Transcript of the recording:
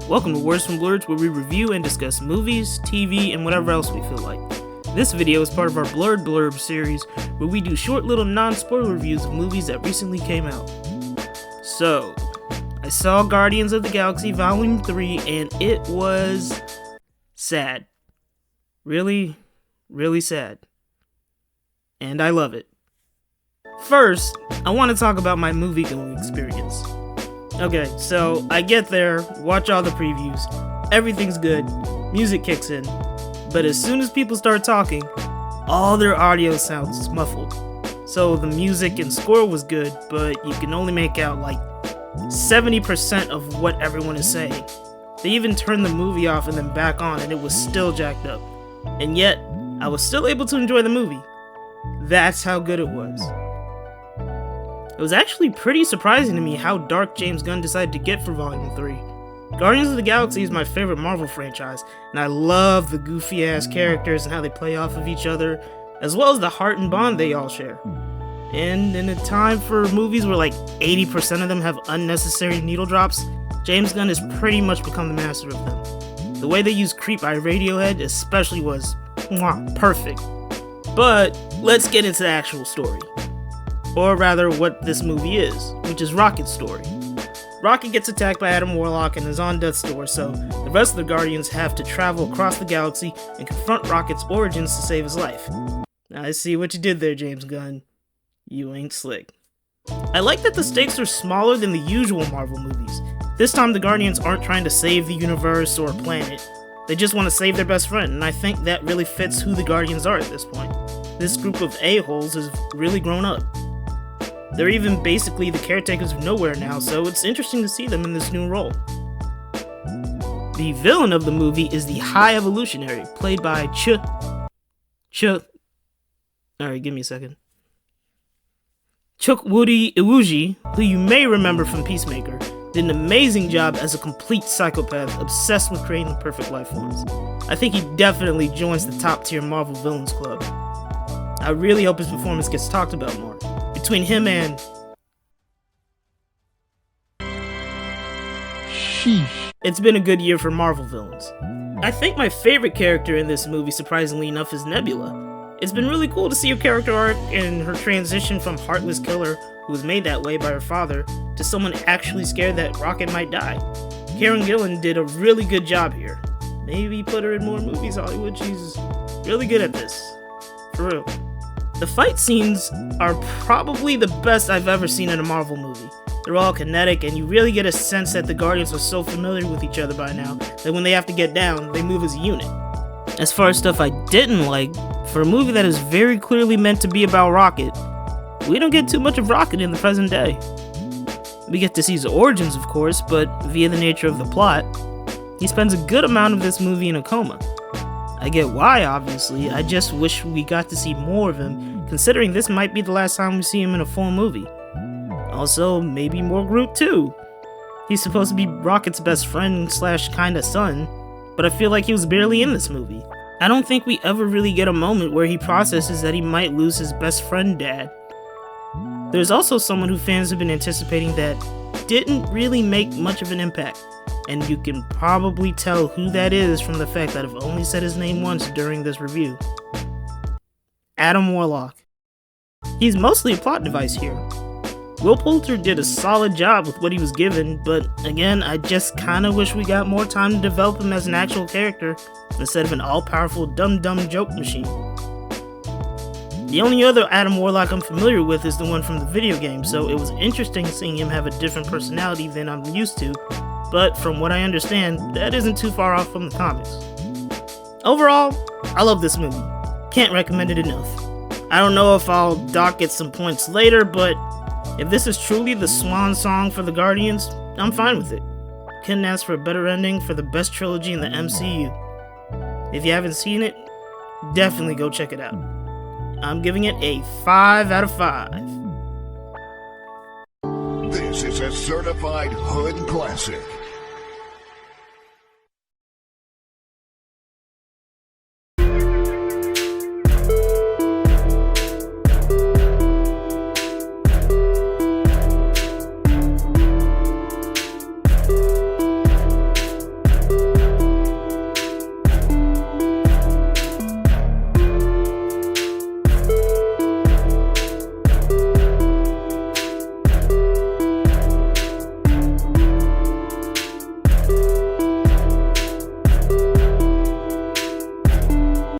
Welcome to Words From Blerds, where we review and discuss movies, TV, and whatever else we feel like. This video is part of our Blerd Blurb series, where we do short little non-spoiler reviews of movies that recently came out. So, I saw Guardians of the Galaxy Volume 3, and it was sad. Really, really sad. And I love it. First, I want to talk about my movie-going experience. Okay, so I get there, watch all the previews, everything's good, music kicks in, but as soon as people start talking, all their audio sounds muffled. So the music and score was good, but you can only make out like 70% of what everyone is saying. They even turned the movie off and then back on, and it was still jacked up. And yet, I was still able to enjoy the movie. That's how good it was. It was actually pretty surprising to me how dark James Gunn decided to get for Volume 3. Guardians of the Galaxy is my favorite Marvel franchise, and I love the goofy-ass characters and how they play off of each other, as well as the heart and bond they all share. And in a time for movies where like 80% of them have unnecessary needle drops, James Gunn has pretty much become the master of them. The way they used Creep by Radiohead especially was perfect. But let's get into the actual story. Or rather, what this movie is, which is Rocket's story. Rocket gets attacked by Adam Warlock and is on death's door, so the rest of the Guardians have to travel across the galaxy and confront Rocket's origins to save his life. Now, I see what you did there, James Gunn. You ain't slick. I like that the stakes are smaller than the usual Marvel movies. This time, the Guardians aren't trying to save the universe or a planet. They just want to save their best friend, and I think that really fits who the Guardians are at this point. This group of a-holes has really grown up. They're even basically the caretakers of nowhere now, so it's interesting to see them in this new role. The villain of the movie is the High Evolutionary, played by Alright, give me a second. Chukwudi Iwuji, who you may remember from Peacemaker, did an amazing job as a complete psychopath obsessed with creating the perfect life forms. I think he definitely joins the top tier Marvel Villains Club. I really hope his performance gets talked about more. Between him and... Sheesh. It's been a good year for Marvel villains. I think my favorite character in this movie, surprisingly enough, is Nebula. It's been really cool to see her character arc and her transition from heartless killer, who was made that way by her father, to someone actually scared that Rocket might die. Karen Gillan did a really good job here. Maybe put her in more movies, Hollywood. She's really good at this. For real. The fight scenes are probably the best I've ever seen in a Marvel movie. They're all kinetic, and you really get a sense that the Guardians are so familiar with each other by now that when they have to get down, they move as a unit. As far as stuff I didn't like, for a movie that is very clearly meant to be about Rocket, we don't get too much of Rocket in the present day. We get to see his origins, of course, but via the nature of the plot, he spends a good amount of this movie in a coma. I get why, obviously, I just wish we got to see more of him, considering this might be the last time we see him in a full movie. Also, maybe more Groot too. He's supposed to be Rocket's best friend / kinda son, but I feel like he was barely in this movie. I don't think we ever really get a moment where he processes that he might lose his best friend dad. There's also someone who fans have been anticipating that didn't really make much of an impact. And you can probably tell who that is from the fact that I've only said his name once during this review. Adam Warlock. He's mostly a plot device here. Will Poulter did a solid job with what he was given, but again, I just kinda wish we got more time to develop him as an actual character instead of an all-powerful dumb joke machine. The only other Adam Warlock I'm familiar with is the one from the video game, so it was interesting seeing him have a different personality than I'm used to. But from what I understand, that isn't too far off from the comics. Overall, I love this movie. Can't recommend it enough. I don't know if I'll dock at some points later, but if this is truly the swan song for the Guardians, I'm fine with it. Couldn't ask for a better ending for the best trilogy in the MCU. If you haven't seen it, definitely go check it out. I'm giving it a 5 out of 5. This is a certified hood classic.